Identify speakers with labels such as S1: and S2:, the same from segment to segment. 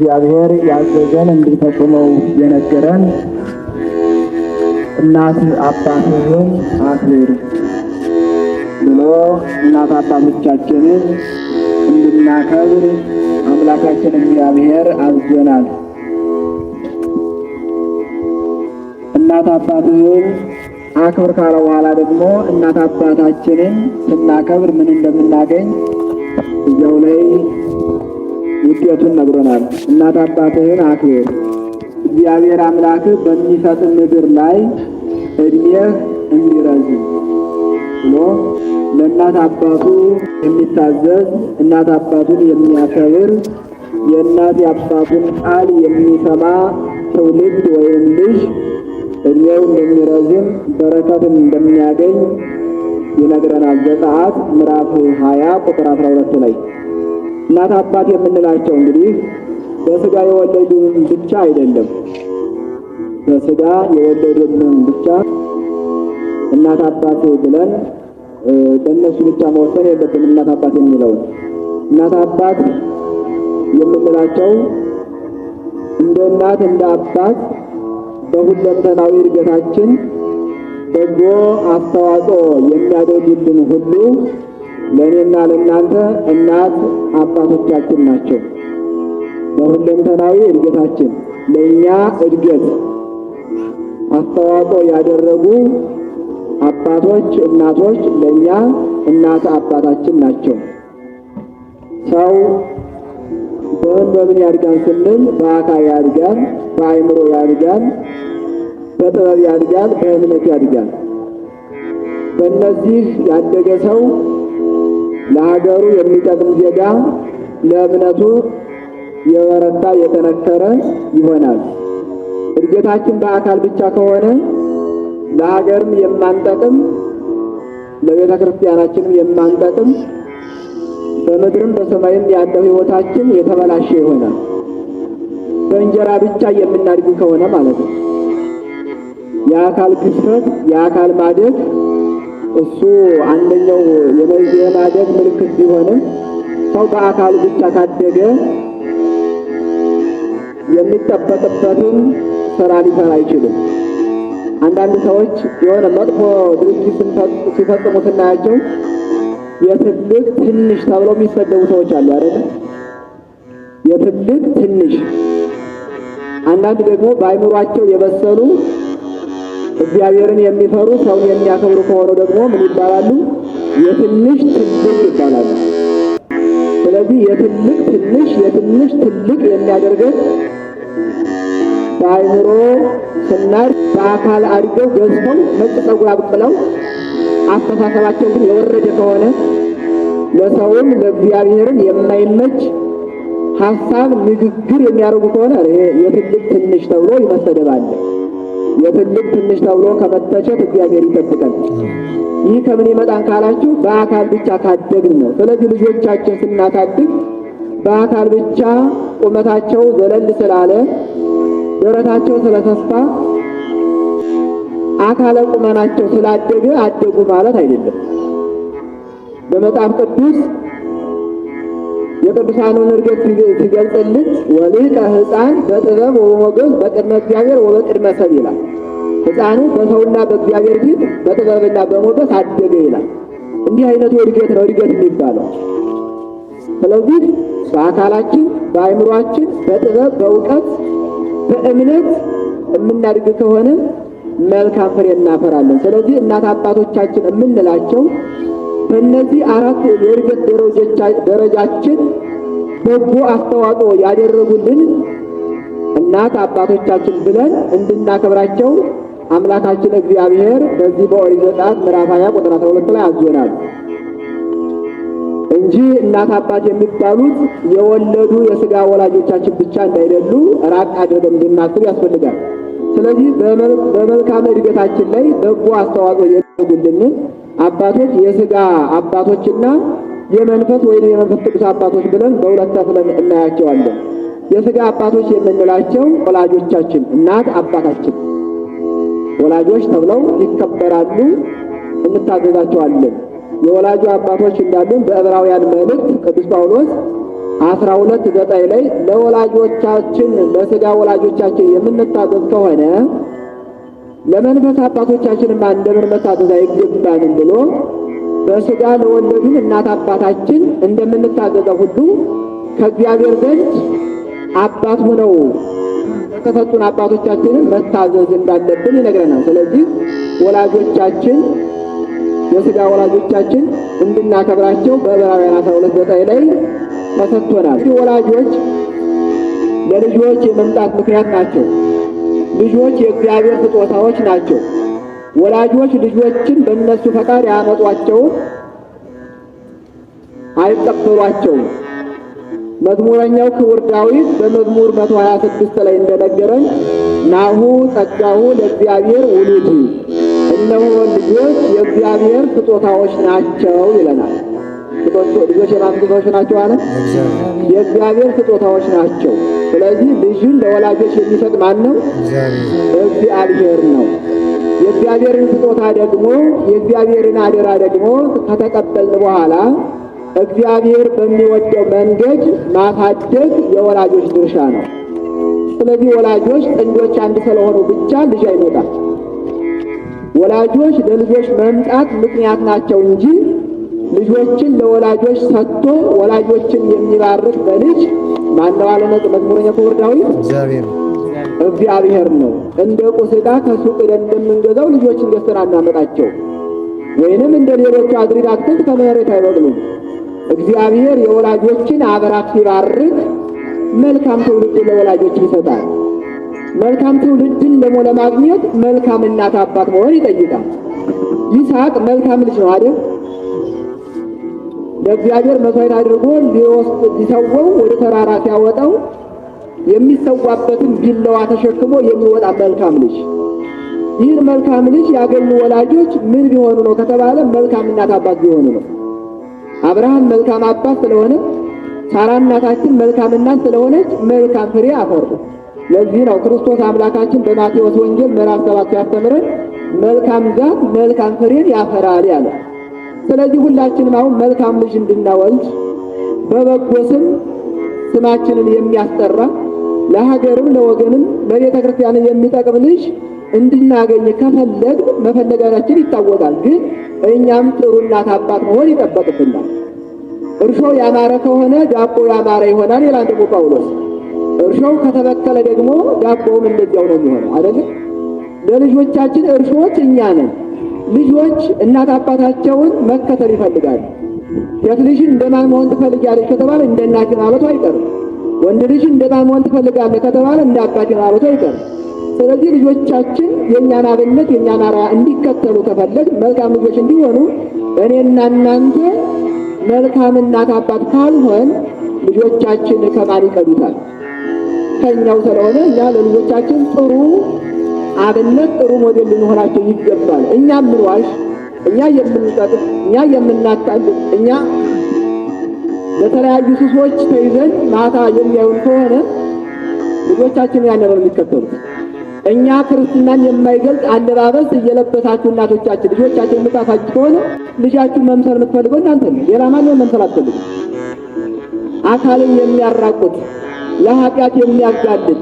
S1: እግዚአብሔር ያዘዘን እንዲፈጽመው የነገረን እናት አባትህን አክብር ብሎ እናት አባቶቻችንን እንድናከብር አምላካችን እግዚአብሔር አዞናል። እናት አባትህን አክብር ካለ በኋላ ደግሞ እናት አባታችንን ስናከብር ምን እንደምናገኝ እዚያው ላይ ውጤቱን ነግሮናል። እናት አባትህን አክብር፣ እግዚአብሔር አምላክህ በሚሰጥ ምድር ላይ እድሜህ እንዲረዝም ብሎ ለእናት አባቱ የሚታዘዝ እናት አባቱን የሚያከብር የእናት የአባቱን ቃል የሚሰማ ትውልድ ወይም ልጅ እድሜው እንደሚረዝም በረከትን እንደሚያገኝ ይነግረናል። ዘጸአት ምዕራፍ 20 ቁጥር 12 ላይ እናት አባት የምንላቸው እንግዲህ በስጋ የወለዱን ብቻ አይደለም። በስጋ የወለዱን ብቻ እናት አባት ብለን በእነሱ ብቻ መወሰን የለብንም። እናት አባት የሚለውን እናት አባት የምንላቸው እንደ እናት እንደ አባት በሁለንተናዊ እድገታችን በጎ አስተዋጽኦ የሚያደርጉልን ሁሉ ለእኔና ለእናንተ እናት አባቶቻችን ናቸው። በሁለንተናዊ እድገታችን ለእኛ እድገት አስተዋጽኦ ያደረጉ አባቶች፣ እናቶች ለእኛ እናት አባታችን ናቸው። ሰው በምን ያድጋል ስንል በአካል ያድጋል፣ በአእምሮ ያድጋል፣ በጥበብ ያድጋል፣ በእምነት ያድጋል። በእነዚህ ያደገ ሰው ለሀገሩ የሚጠቅም ዜጋ፣ ለእምነቱ የበረታ የጠነከረ ይሆናል። እድገታችን በአካል ብቻ ከሆነ ለሀገርም የማንጠቅም፣ ለቤተ ክርስቲያናችንም የማንጠቅም፣ በምድርም በሰማይም ያለው ሕይወታችን የተበላሸ ይሆናል። በእንጀራ ብቻ የምናድግ ከሆነ ማለት ነው። የአካል ግዝፈት፣ የአካል ማደግ እሱ አንደኛው የማደግ ምልክት ቢሆንም ሰው በአካሉ ብቻ ካደገ የሚጠበቅበትን ስራ ሊሰራ አይችልም። አንዳንድ ሰዎች የሆነ መጥፎ ድርጊት ሲፈጽሙ ስናያቸው የትልቅ ትንሽ ተብለው የሚሰደቡ ሰዎች አሉ አይደል? የትልቅ ትንሽ። አንዳንድ ደግሞ በአይምሯቸው የበሰሉ እግዚአብሔርን የሚፈሩ ሰውን የሚያከብሩ ከሆኑ ደግሞ ምን ይባላሉ? የትንሽ ትልቅ ይባላሉ። ስለዚህ የትልቅ ትንሽ፣ የትንሽ ትልቅ የሚያደርገን በአይምሮ ስናር በአካል አድገው ገዝተው ነጭ ፀጉር አብቅለው አስተሳሰባቸው ግን የወረደ ከሆነ ለሰውም ለእግዚአብሔርም የማይመች ሀሳብ ንግግር የሚያደርጉ ከሆነ የትልቅ ትንሽ ተብሎ ይመሰደባል። የትልቅ ትንሽ ተብሎ ከመተቸት እግዚአብሔር ይጠብቀን። ይህ ከምን ይመጣን ካላችሁ በአካል ብቻ ካደግን ነው። ስለዚህ ልጆቻችን ስናሳድግ በአካል ብቻ ቁመታቸው ዘለል ስላለ ደረታቸው ስለሰፋ አካለ ቁመናቸው ስላደገ አደጉ ማለት አይደለም። በመጽሐፍ ቅዱስ የቅዱሳኑን እድገት ሲገልጽልን ወልቀ ሕፃን በጥበብ ወሞገስ በቅድመ እግዚአብሔር ወበቅድመ ሰብ ይላል። ሕፃኑ በሰውና በእግዚአብሔር ፊት በጥበብና በሞገስ አደገ ይላል። እንዲህ አይነቱ እድገት ነው እድገት የሚባለው። ስለዚህ በአካላችን፣ በአእምሯችን፣ በጥበብ፣ በእውቀት፣ በእምነት የምናድግ ከሆነ መልካም ፍሬ እናፈራለን። ስለዚህ እናት አባቶቻችን የምንላቸው በእነዚህ አራት የእድገት ደረጃችን በጎ አስተዋጽኦ ያደረጉልን እናት አባቶቻችን ብለን እንድናከብራቸው አምላካችን እግዚአብሔር በዚህ በኦሪት ዘጸአት ምዕራፍ 20 ቁጥር 12 ላይ አዞናል እንጂ እናት አባት የሚባሉት የወለዱ የሥጋ ወላጆቻችን ብቻ እንዳይደሉ ራቅ አድርገን እንድናስብ ያስፈልጋል። ስለዚህ በመልካም እድገታችን ላይ በጎ አስተዋጽኦ ያደረጉልን አባቶች የሥጋ አባቶችና የመንፈስ ወይም የመንፈስ ቅዱስ አባቶች ብለን በሁለት ከፍለን እናያቸዋለን። የሥጋ አባቶች የምንላቸው ወላጆቻችን፣ እናት አባታችን ወላጆች ተብለው ይከበራሉ፣ እንታዘዛቸዋለን። የወላጁ አባቶች እንዳሉን በዕብራውያን መልእክት ቅዱስ ጳውሎስ 12:9 ላይ ለወላጆቻችን ለሥጋ ወላጆቻችን የምንታዘዝ ከሆነ ለመንፈስ አባቶቻችንም እንደምን መታዘዝ አይገባንም ብሎ በሥጋ ለወለዱን እናት አባታችን እንደምንታዘዘው ሁሉ ከእግዚአብሔር ዘንድ አባት ሆነው የተሰጡን አባቶቻችንን መታዘዝ እንዳለብን ይነግረናል። ስለዚህ ወላጆቻችን የሥጋ ወላጆቻችን እንድናከብራቸው በዕብራውያን 12:9 ላይ ተሰጥቶናል። ወላጆች ለልጆች የመምጣት ምክንያት ናቸው። ልጆች የእግዚአብሔር ስጦታዎች ናቸው። ወላጆች ልጆችን በእነሱ ፈቃድ ያመጧቸውን አይቀበሏቸውም። መዝሙረኛው ክቡር ዳዊት በመዝሙር 126 ላይ እንደነገረን ናሁ ጸጋሁ ለእግዚአብሔር ውሉድ፣ እነሆ ልጆች የእግዚአብሔር ስጦታዎች ናቸው ይለናል። ልጆች የማን ስጦታዎች ናቸው አለ? የእግዚአብሔር ስጦታዎች ናቸው። ስለዚህ ልጅን ለወላጆች የሚሰጥ ማን ነው? እግዚአብሔር ነው። የእግዚአብሔርን ስጦታ ደግሞ የእግዚአብሔርን አደራ ደግሞ ከተቀበልን በኋላ እግዚአብሔር በሚወደው መንገድ ማሳደግ የወላጆች ድርሻ ነው። ስለዚህ ወላጆች ጥንዶች አንድ ስለሆኑ ብቻ ልጅ አይመጣም። ወላጆች ለልጆች መምጣት ምክንያት ናቸው እንጂ ልጆችን ለወላጆች ሰጥቶ ወላጆችን የሚባርክ በልጅ ማነው አለ መዝሙረኛው ክቡር ዳዊት? እግዚአብሔር ነው። እንደ ቁስ ዕቃ ከሱቅ እንደምንገዛው ልጆችን ገዝተን አናመጣቸው፣ ወይንም እንደ ሌሎቹ አዝሪት አትክልት ከመሬት አይበቅሉም። እግዚአብሔር የወላጆችን አብራክ ሲባርክ መልካም ትውልድ ለወላጆች ይሰጣል። መልካም ትውልድን ደግሞ ለማግኘት መልካም እናት አባት መሆን ይጠይቃል። ይስሐቅ መልካም ልጅ ነው አይደል? ለእግዚአብሔር መስዋዕት አድርጎ ሊሰዋው ወደ ተራራ ሲያወጣው የሚሰዋበትን ቢላዋ ተሸክሞ የሚወጣ መልካም ልጅ። ይህን መልካም ልጅ ያገኙ ወላጆች ምን ቢሆኑ ነው ከተባለ መልካም እናት አባት ቢሆኑ ነው። አብርሃም መልካም አባት ስለሆነ፣ ሳራ እናታችን መልካም እናት ስለሆነች መልካም ፍሬ አፈሩ። ለዚህ ነው ክርስቶስ አምላካችን በማቴዎስ ወንጌል ምዕራፍ 7 ሲያስተምረን መልካም ዛፍ መልካም ፍሬን ያፈራል ያለ። ስለዚህ ሁላችንም አሁን መልካም ልጅ እንድናወልድ በበጎ ስም ስማችንን የሚያስጠራ ለሀገርም ለወገንም ለቤተ ክርስቲያን የሚጠቅም ልጅ እንድናገኝ ከፈለግ መፈለጋችን ይታወቃል። ግን እኛም ጥሩ እናት አባት መሆን ይጠበቅብናል። እርሾ ያማረ ከሆነ ዳቦ ያማረ ይሆናል ይላል ደግሞ ጳውሎስ። እርሾው ከተበከለ ደግሞ ዳቦውም እንደዚያው ነው የሚሆነው አይደል? ለልጆቻችን እርሾዎች እኛ ነን። ልጆች እናት አባታቸውን መከተል ይፈልጋሉ። ሴት ልጅን እንደማን መሆን ትፈልጋለች ከተባለ እንደ እናት ማለቱ አይቀርም። ወንድ ልጅ እንደማን መሆን ትፈልጋለህ ከተባለ እንደ አባት ማለቱ አይቀርም። ስለዚህ ልጆቻችን የእኛን አብነት የእኛን አርአያ እንዲከተሉ ከፈለግ መልካም ልጆች እንዲሆኑ እኔና እናንተ መልካም እናት አባት ካልሆን ልጆቻችን ከማን ይቀዱታል? ከኛው ስለሆነ እኛ ለልጆቻችን ጥሩ አብነት ጥሩ ሞዴል ልንሆናቸው ይገባል። እኛ የምንዋሽ፣ እኛ የምንጠጥፍ፣ እኛ የምናታልል፣ እኛ በተለያዩ ሱሶች ተይዘን ማታ የሚያዩን ከሆነ ልጆቻችን ያንን ነው የሚከተሉት። እኛ ክርስትናን የማይገልጽ አለባበስ እየለበሳችሁ እናቶቻችን ልጆቻችን የምታሳጅ ከሆነ ልጃችሁን መምሰል የምትፈልገው እናንተ ነው። ሌላ ማንንም መምሰል አትፈልጉ። አካልን የሚያራቁት ለኃጢአት የሚያጋልጥ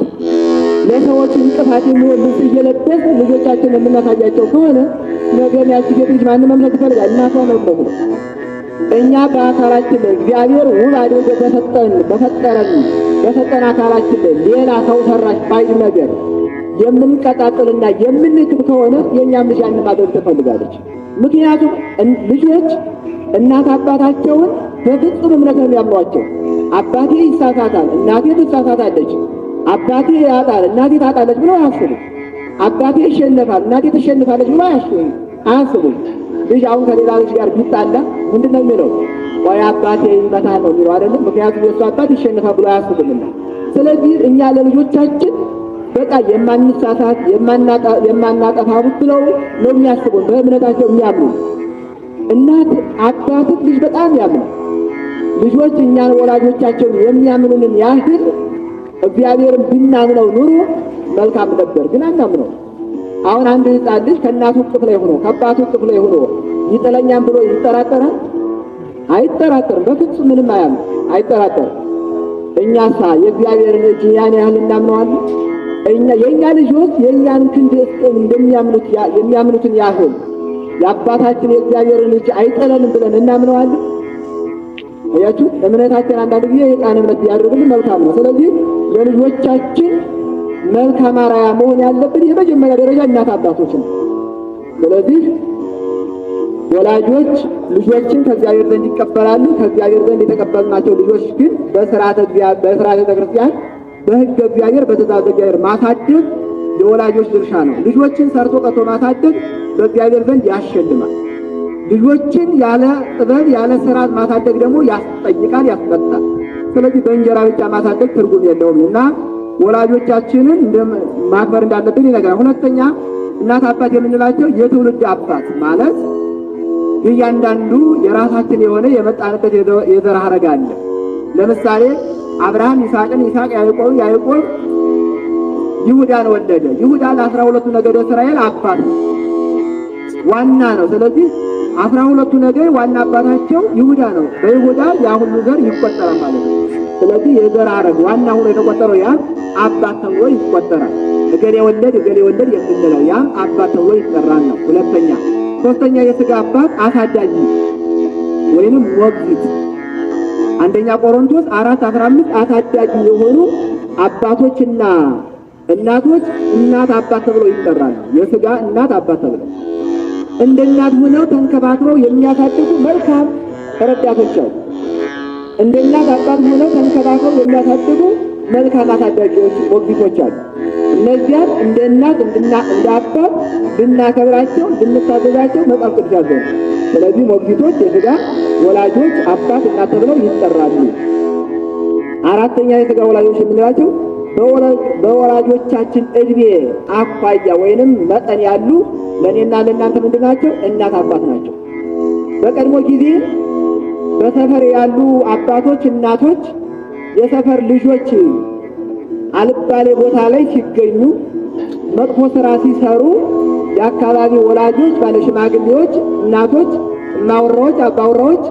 S1: ለሰዎች እንቅፋት የሚሆን ልብስ እየለበስ ልጆቻችን የምናሳያቸው ከሆነ ነገ ያቺ ሴት ልጅ ማንም መምሰል ትፈልጋል? እናቷ መምሰል ነው። እኛ በአካላችን ላይ እግዚአብሔር ውብ አድርጎ በሰጠን አካላችን ላይ ሌላ ሰው ሰራሽ ባዕድ ነገር የምንቀጣጥልና የምንክብ ከሆነ የእኛም ልጅ ያንን ማድረግ ትፈልጋለች። ምክንያቱም ልጆች እናት አባታቸውን በፍጹም እምነት ነው የሚያምኗቸው። አባቴ ይሳሳታል፣ እናቴ ትሳሳታለች፣ አባቴ ያጣል፣ እናቴ ታጣለች ብለው አያስቡም። አባቴ ይሸነፋል፣ እናቴ ትሸንፋለች ብለው አያስቡም። ልጅ አሁን ከሌላ ልጅ ጋር ቢጣላ ምንድን ነው የሚለው? ወይ አባቴ ይመታል ነው የሚለው አይደለም። ምክንያቱም የእሱ አባት ይሸነፋል ብሎ አያስቡምና። ስለዚህ እኛ ለልጆቻችን በቃ የማንሳሳት የማናጠፋ ብለው ነው የሚያስቡን፣ በእምነታቸው የሚያምኑ። እናት አባትን ልጅ በጣም ያምናል። ልጆች እኛን ወላጆቻቸውን የሚያምኑንን ያህል እግዚአብሔርን ብናምነው ኑሮ መልካም ነበር፣ ግን አናምነው። አሁን አንድ ሕፃን ልጅ ከእናቱ እቅፍ ላይ ሆኖ ከአባቱ እቅፍ ላይ ሆኖ ይጥለኛም ብሎ ይጠራጠራል? አይጠራጠርም። በፍጹም ምንም አይጠራጠርም። እኛሳ የእግዚአብሔርን እጅ ያን ያህል እናምነዋለን? የእኛ ልጆች የእኛን ክንድ የሚያምኑትን ያህል የአባታችን የእግዚአብሔርን እጅ አይጠለንም ብለን እናምነዋለን? አያችሁ፣ እምነታችን አንዳንድ ጊዜ የሕፃን እምነት ቢያደርግልን መልካም ነው። ስለዚህ ለልጆቻችን መልካም አርአያ መሆን ያለብን የመጀመሪያ ደረጃ እናት አባቶች ነው። ስለዚህ ወላጆች ልጆችን ከእግዚአብሔር ዘንድ ይቀበላሉ። ከእግዚአብሔር ዘንድ የተቀበልናቸው ልጆች ግን በሥርዓተ ቤተክርስቲያን በሕገ እግዚአብሔር በትእዛዘ እግዚአብሔር ማሳደግ የወላጆች ድርሻ ነው። ልጆችን ሰርቶ ቀርቶ ማሳደግ በእግዚአብሔር ዘንድ ያሸልማል። ልጆችን ያለ ጥበብ ያለ ስርዓት ማሳደግ ደግሞ ያስጠይቃል፣ ያስቀጣል። ስለዚህ በእንጀራ ብቻ ማሳደግ ትርጉም የለውም እና ወላጆቻችንን ማክበር እንዳለብን ይነግራል። ሁለተኛ እናት አባት የምንላቸው የትውልድ አባት ማለት እያንዳንዱ የራሳችን የሆነ የመጣንበት የዘር ሐረግ አለ። ለምሳሌ አብርሃም ይስሐቅን፣ ይስሐቅ ያዕቆብን፣ ያዕቆብ ይሁዳን ወለደ። ይሁዳ ለ12ቱ ነገደ እስራኤል አባት ዋና ነው። ስለዚህ 12ቱ ነገድ ዋና አባታቸው ይሁዳ ነው። በይሁዳ ያ ሁሉ ዘር ይቆጠራል ማለት ነው። ስለዚህ የዘር ሐረግ ዋና ሆኖ የተቆጠረው ያም አባት ተብሎ ይቆጠራል። እገሌ ወለድ የምንለው ያም አባት ተብሎ ይጠራል ነው። ሁለተኛ። ሶስተኛ የሥጋ አባት አሳዳጊ ወይንም ሞግዚት። አንደኛ ቆሮንቶስ 4:15 አሳዳጊ የሆኑ አባቶችና እናቶች እናት አባት ተብለው ይጠራሉ። የሥጋ እናት አባት ተብለው እንደ እናት ሆነው ተንከባክበው የሚያሳድጉ መልካም ረዳቶች አሉ። እንደ እናት አባት ሆነው ተንከባክበው የሚያሳድጉ መልካም አሳዳጊዎች ሞግዚቶች አሉ። እነዚያን እንደ እናት እንደ አባት ልናከብራቸው ልንታዘዛቸው መጽሐፍ ቅዱስ ያዘናል። ስለዚህ ሞግዚቶች የሥጋ ወላጆች አባት እናት ተብለው ይጠራሉ። አራተኛ የሥጋ ወላጆች የምንላቸው በወላጆቻችን ዕድሜ አኳያ ወይንም መጠን ያሉ ለእኔና ለእናንተ ምንድን ናቸው? እናት አባት ናቸው። በቀድሞ ጊዜ በሰፈር ያሉ አባቶች እናቶች የሰፈር ልጆች አልባሌ ቦታ ላይ ሲገኙ መጥፎ ስራ ሲሰሩ የአካባቢ ወላጆች ባለሽማግሌዎች እናቶች እማወራዎች አባወራዎች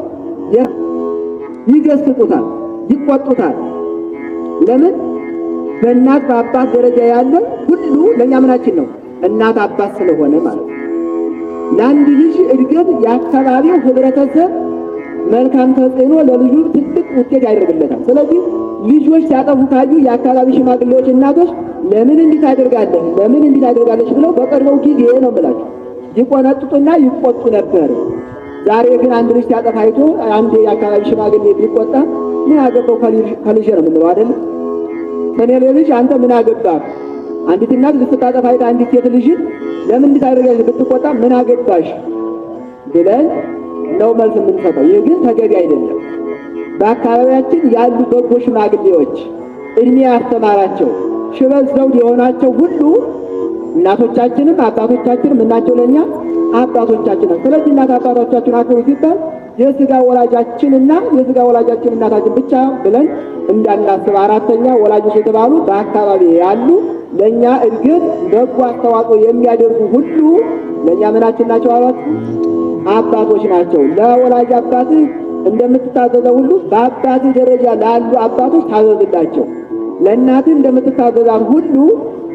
S1: ይገስጡታል፣ ይቆጡታል። ለምን? በእናት በአባት ደረጃ ያለ ሁሉ ለእኛ ምናችን ነው? እናት አባት ስለሆነ ማለት ነው። ለአንድ ልጅ እድገት የአካባቢው ህብረተሰብ መልካም ተጽዕኖ ለልጁ ትልቅ ውጤት ያደርግለታል። ስለዚህ ልጆች ሲያጠፉ ካዩ የአካባቢ ሽማግሌዎች እናቶች ለምን እንዲህ ታደርጋለህ፣ ለምን እንዲህ ታደርጋለች ብለው በቀድሞው ጊዜ ነው የምላቸው ይቆነጥጡና ይቆጡ ነበር። ዛሬ ግን አንድ ልጅ ሲያጠፋ አይቶ አንድ የአካባቢ ሽማግሌ ቢቆጣ ምን አገባው ከልጅ ነው የምንለው አይደል? ከኔ ልጅ አንተ ምን አገባህ? አንዲት እናት ልትታጠፋ አይታ አንዲት ሴት ልጅ ለምን እንዲህ ታደርጋለች ብትቆጣ ምን አገባሽ ብለን ነው መልስ የምንሰጠው። ይህ ግን ተገቢ አይደለም። በአካባቢያችን ያሉ በጎ ሽማግሌዎች እድሜ ያስተማራቸው ሽበት ዘውድ የሆናቸው ሁሉ እናቶቻችንም አባቶቻችንም እናቸው ለእኛ አባቶቻችን ናቸው። ስለዚህ እናት አባቶቻችን አክብሩ ሲባል የሥጋ ወላጃችንና የሥጋ ወላጃችን እናታችን ብቻ ብለን እንዳናስብ። አራተኛ ወላጆች የተባሉ በአካባቢ ያሉ ለእኛ እድገት በጎ አስተዋጽኦ የሚያደርጉ ሁሉ ለእኛ ምናችን ናቸው አሏት? አባቶች ናቸው። ለወላጅ አባትህ እንደምትታዘዘው ሁሉ በአባትህ ደረጃ ላሉ አባቶች ታዘዝላቸው። ለእናትህ እንደምትታዘዛት ሁሉ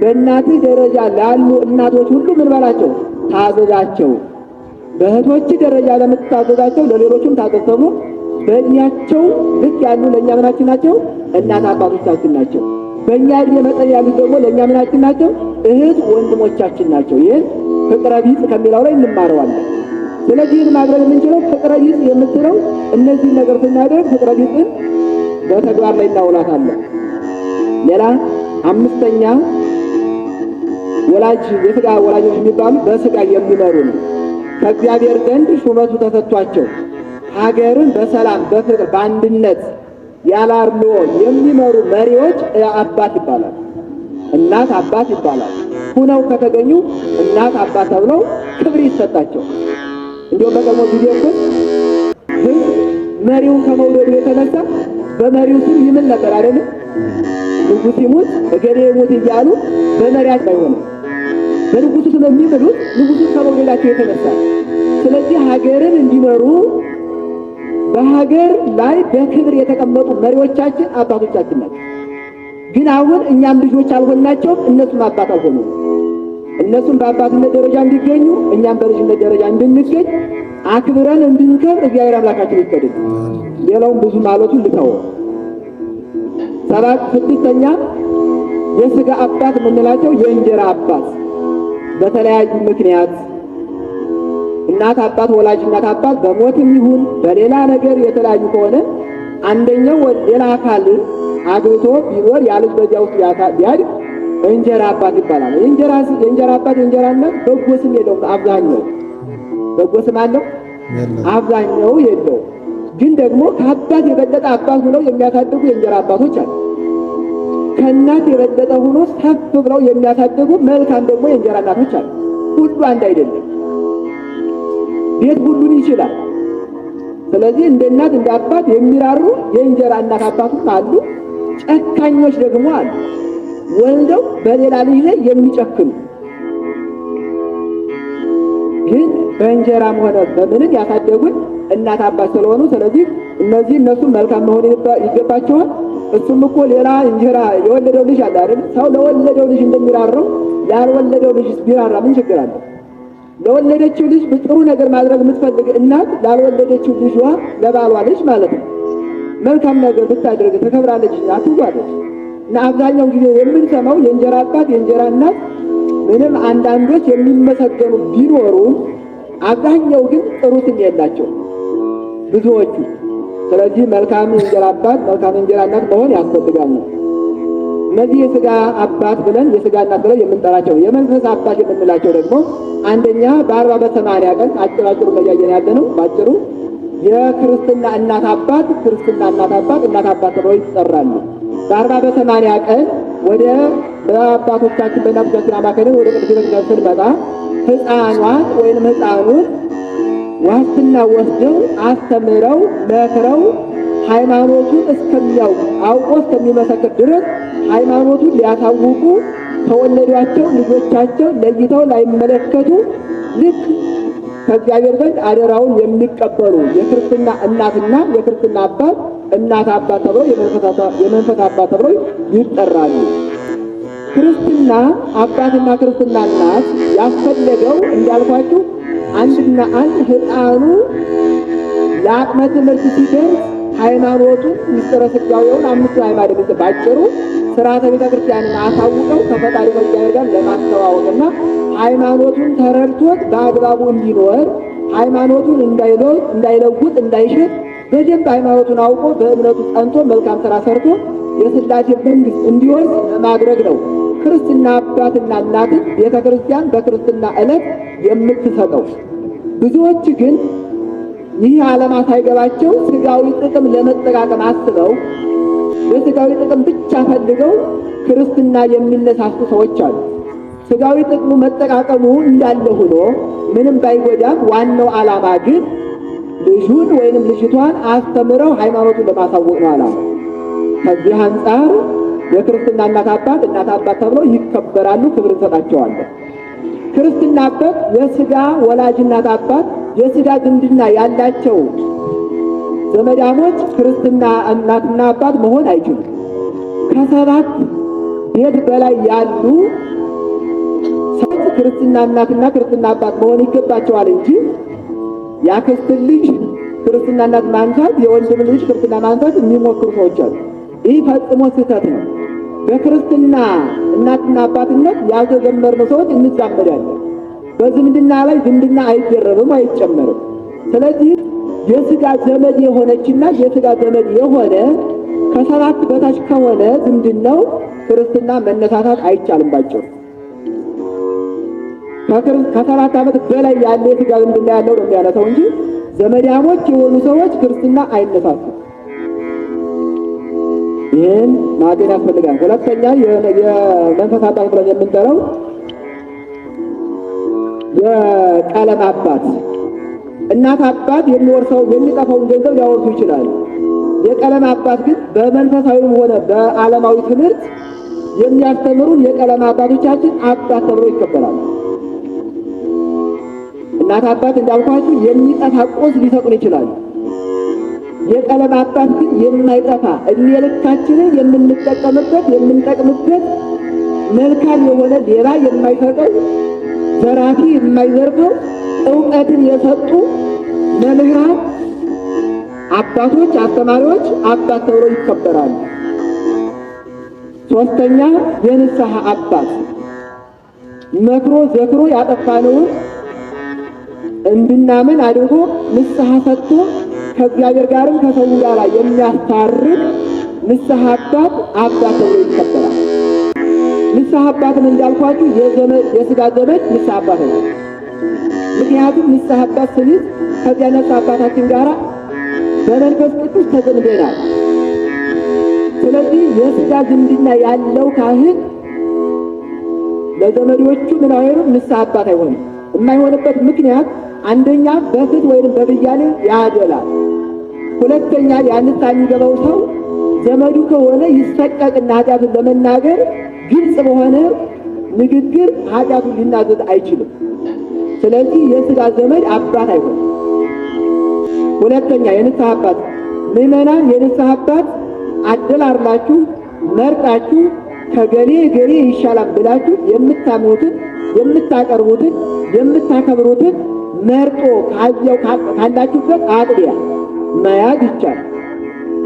S1: በእናትህ ደረጃ ላሉ እናቶች ሁሉ ምን በላቸው? ታዘዛቸው። በእህቶች ደረጃ ለምትታዘዛቸው ለሌሎችም ታዘዝ ተብሎ በእድሜያቸው ልክ ያሉ ለእኛ ምናችን ናቸው? እናት አባቶቻችን ናቸው። በእኛ እድሜ መጠን ያሉት ደግሞ ለእኛ ምናችን ናቸው? እህት ወንድሞቻችን ናቸው። ይህን ፍቅረ ቢጽ ከሚለው ላይ እንማረዋለን። ስለዚህ ማድረግ የምንችለው ፍቅረ ቢጽ የምትለው እነዚህ ነገር ስናደርግ ፍቅረ ቢጽን በተግባር ላይ እናውላታለን። ሌላ አምስተኛ ወላጅ የሥጋ ወላጆች የሚባሉ በሥጋ የሚመሩ ነው። ከእግዚአብሔር ዘንድ ሹመቱ ተሰጥቷቸው ሀገርን በሰላም በፍቅር በአንድነት ያለ አድልዎ የሚመሩ መሪዎች አባት ይባላል፣ እናት አባት ይባላል። ሁነው ከተገኙ እናት አባት ተብለው ክብር ይሰጣቸው። እንዲሁም በቀድሞ ጊዜ እኮ ሕዝብ መሪውን ከመውደዱ የተነሳ በመሪው ስም ይምል ነበር አይደለም? ንጉሥ ይሙት እገሌ ይሙት እያሉ በመሪያቸው አይሆንም። በንጉሡ ስም የሚምሉት ንጉሡን ከመውደዳቸው የተነሳ። ስለዚህ ሀገርን እንዲመሩ በሀገር ላይ በክብር የተቀመጡ መሪዎቻችን አባቶቻችን ናቸው። ግን አሁን እኛም ልጆች አልሆናቸውም፣ እነሱም አባት አልሆኑ። እነሱም በአባትነት ደረጃ እንዲገኙ እኛም በልጅነት ደረጃ እንድንገኝ አክብረን እንድንከብር እግዚአብሔር አምላካችን ይፈቅድልን። ሌላውን ብዙ ማለቱን ልተው። ስድስተኛ የሥጋ አባት የምንላቸው የእንጀራ አባት በተለያዩ ምክንያት እናት አባት፣ ወላጅ እናት አባት በሞትም ይሁን በሌላ ነገር የተለያዩ ከሆነ አንደኛው ሌላ አካል አግብቶ ቢኖር ያ ልጅ በዚያ ውስጥ ቢያድግ እንጀራ አባት ይባላል። የእንጀራ አባት የእንጀራ እናት በጎ ስም የለውም። አብዛኛው በጎ ስም አለው፣ አብዛኛው የለውም። ግን ደግሞ ከአባት የበለጠ አባት ሆነው የሚያሳድጉ የእንጀራ አባቶች አሉ። ከእናት የበለጠ ሆኖ ሰፍ ብለው የሚያሳድጉ መልካም ደግሞ የእንጀራ እናቶች አሉ። ሁሉ አንድ አይደለም። ቤት ሁሉን ይችላል። ስለዚህ እንደ እናት እንደ አባት የሚራሩ የእንጀራ እናት አባቶች አሉ። ጨካኞች ደግሞ አሉ፣ ወልደው በሌላ ልጅ ላይ የሚጨክኑ ግን በእንጀራም ሆነ በምንም ያሳደጉን እናት አባት ስለሆኑ፣ ስለዚህ እነሱ መልካም መሆን ይገባቸዋል። እሱም እኮ ሌላ እንጀራ የወለደው ልጅ አለ አይደል? ሰው ለወለደው ልጅ እንደሚራራው ያልወለደው ልጅ ቢራራ ምን ችግር አለ? ለወለደችው ልጅ ጥሩ ነገር ማድረግ የምትፈልግ እናት ላልወለደችው ልጇ ለባሏ ልጅ ማለት ነው መልካም ነገር ብታደርግ ተከብራለች፣ አትጓደች። እና አብዛኛው ጊዜ የምንሰማው የእንጀራ አባት የእንጀራ እናት ምንም አንዳንዶች የሚመሰገኑ ቢኖሩም አብዛኛው ግን ጥሩ ስም የላቸው ብዙዎቹ። ስለዚህ መልካም የእንጀራ አባት መልካም የእንጀራ እናት መሆን ያስፈልጋል። እነዚህ የሥጋ አባት ብለን የሥጋ እናት ብለን የምንጠራቸው የመንፈስ አባት የምንላቸው ደግሞ አንደኛ በ40 በ80 ቀን አጭራጭሩ መያየን ያለ ነው። ባጭሩ የክርስትና እናት አባት ክርስትና እናት አባት ተብለው ይጠራሉ። በ40 በ80 ቀን ወደ በአባቶቻችን በእናቶቻችን አማካኝነት ወደ ቅዱስ ቤተክርስቲያን ስንመጣ ሕፃኗን ወይም ሕፃኑን ዋስትና ወስደው አስተምረው መክረው ሃይማኖቱን እስከሚያውቅ አውቆ እስከሚመሰክር ድረስ ሃይማኖቱን ሊያሳውቁ ከወለዷቸው ልጆቻቸው ለይተው ላይመለከቱ ልክ ከእግዚአብሔር ዘንድ አደራውን የሚቀበሉ የክርስትና እናትና የክርስትና አባት እናት አባት ተብለው የመንፈስ አባት ተብለው ይጠራሉ። ክርስትና አባትና ክርስትና እናት ያስፈለገው እንዳልኳችሁ አንድና አንድ ሕፃኑ ለአቅመ ትምህርት ሲደርስ ሃይማኖቱን ምስጢረ ሥጋዌውን አምስቱ ሃይማኖት ባጭሩ ሥርዓተ ቤተ ክርስቲያንን አሳውቀው ከፈጣሪ ከእግዚአብሔር ጋር ለማስተዋወቅና ሃይማኖቱን ተረድቶት በአግባቡ እንዲኖር ሃይማኖቱን እንዳይለውጥ እንዳይሸጥ በደንብ ሃይማኖቱን አውቆ በእምነቱ ጸንቶ መልካም ሥራ ሰርቶ የሥላሴ መንግሥት እንዲወርስ ለማድረግ ነው ክርስትና አባትና እናትን ቤተ ክርስቲያን በክርስትና ዕለት የምትሰጠው። ብዙዎች ግን ይህ ዓላማ ሳይገባቸው ሥጋዊ ጥቅም ለመጠቃቀም አስበው በሥጋዊ ጥቅም ብቻ ፈልገው ክርስትና የሚነሳሱ ሰዎች አሉ። ሥጋዊ ጥቅሙ መጠቃቀሙ እንዳለ ሆኖ ምንም ባይጎዳም ዋናው ዓላማ ግን ልጁን ወይንም ልጅቷን አስተምረው ሃይማኖቱን ለማሳወቅ ነው ዓላማ። ከዚህ አንጻር የክርስትና እናት አባት ተብለው ይከበራሉ፣ ክብር እንሰጣቸዋለን። ክርስትና አባት የሥጋ ወላጅ እናት አባት የሥጋ ዝምድና ያላቸው ዘመዳሞች ክርስትና እናትና አባት መሆን አይችሉም። ከ7 ቤት በላይ ያሉ ሰዎች ክርስትና እናትና ክርስትና አባት መሆን ይገባቸዋል እንጂ የአክስት ልጅ ክርስትና እናት ማንሳት፣ የወንድም ልጅ ክርስትና ማንሳት የሚሞክሩ ሰዎች አሉ። ይህ ፈጽሞ ስህተት ነው። በክርስትና እናትና አባትነት ያልተዘመርነው ሰዎች እንዛመዳለን። በዝምድና ላይ ዝምድና አይደረብም፣ አይጨመርም። ስለዚህ የሥጋ ዘመድ የሆነችና የሥጋ ዘመድ የሆነ ከ7 በታች ከሆነ ዝምድናው ክርስትና መነሳሳት አይቻልም። ባጭሩ ከ7 ዓመት በላይ ያለ የሥጋ ዝምድና ያለው ነው የሚያነሳው እንጂ ዘመዳሞች የሆኑ ሰዎች ክርስትና አይነሳሱም። ይህን ማጤን ያስፈልጋል። ሁለተኛ የመንፈስ አባት ብለን የምንጠራው የቀለም አባት እናት አባት የሚወርሰው የሚጠፋውን ገንዘብ ሊያወርሱ ይችላሉ። የቀለም አባት ግን በመንፈሳዊም ሆነ በዓለማዊ ትምህርት የሚያስተምሩን የቀለም አባቶቻችን አባት ተብለው ይከበራሉ። እናት አባት እንዳልኳችሁ የሚጠፋ ቁስ ሊሰጡን ይችላሉ። የቀለም አባት ግን የማይጠፋ እድሜ ልካችንን የምንጠቀምበት የምንጠቅምበት መልካም የሆነ ሌባ የማይሰጠው ዘራፊ የማይዘርፈው እውቀትን የሰጡ መምህራን አባቶች፣ አስተማሪዎች አባት ተብለው ይከበራሉ። ሶስተኛ የንስሐ አባት መክሮ ዘክሮ ያጠፋነውን እንድናምን አድርጎ ንስሐ ሰጥቶ ከእግዚአብሔር ጋርም ከሰው ጋር የሚያስታርቅ ንስሐ አባት ተብሎ ይከበራል። ንስሐ አባትን እንዳልኳችሁ የሥጋ ዘመድ ንስሐ አባት ነው። ምክንያቱም ንስሐ አባት ስንል ከዚያ ነፍስ አባታችን ጋር በመንፈስ ቅዱስ ተዘምደናል። ስለዚህ የሥጋ ዝምድና ያለው ካህን ለዘመዶቹ ምን አይሆንም? ንስሐ አባት አይሆንም። የማይሆንበት ምክንያት አንደኛ በፍትሕ ወይም በብያኔ ያደላል። ሁለተኛ ያንሳ የሚገባው ሰው ዘመዱ ከሆነ ይሰቀቅና ኃጢአቱን ለመናገር ግልጽ በሆነ ንግግር ኃጢአቱን ሊናዘዝ አይችልም። ስለዚህ የሥጋ ዘመድ አባት አይሆንም። ሁለተኛ የንስሐ አባት ምዕመናን የንስሐ አባት አደላርላችሁ መርጣችሁ ከገሌ ገሌ ይሻላል ብላችሁ የምታምኑትን የምታቀርቡትን የምታከብሩትን መርጦ ካላችሁበት አጥቢያ መያዝ ይቻላል።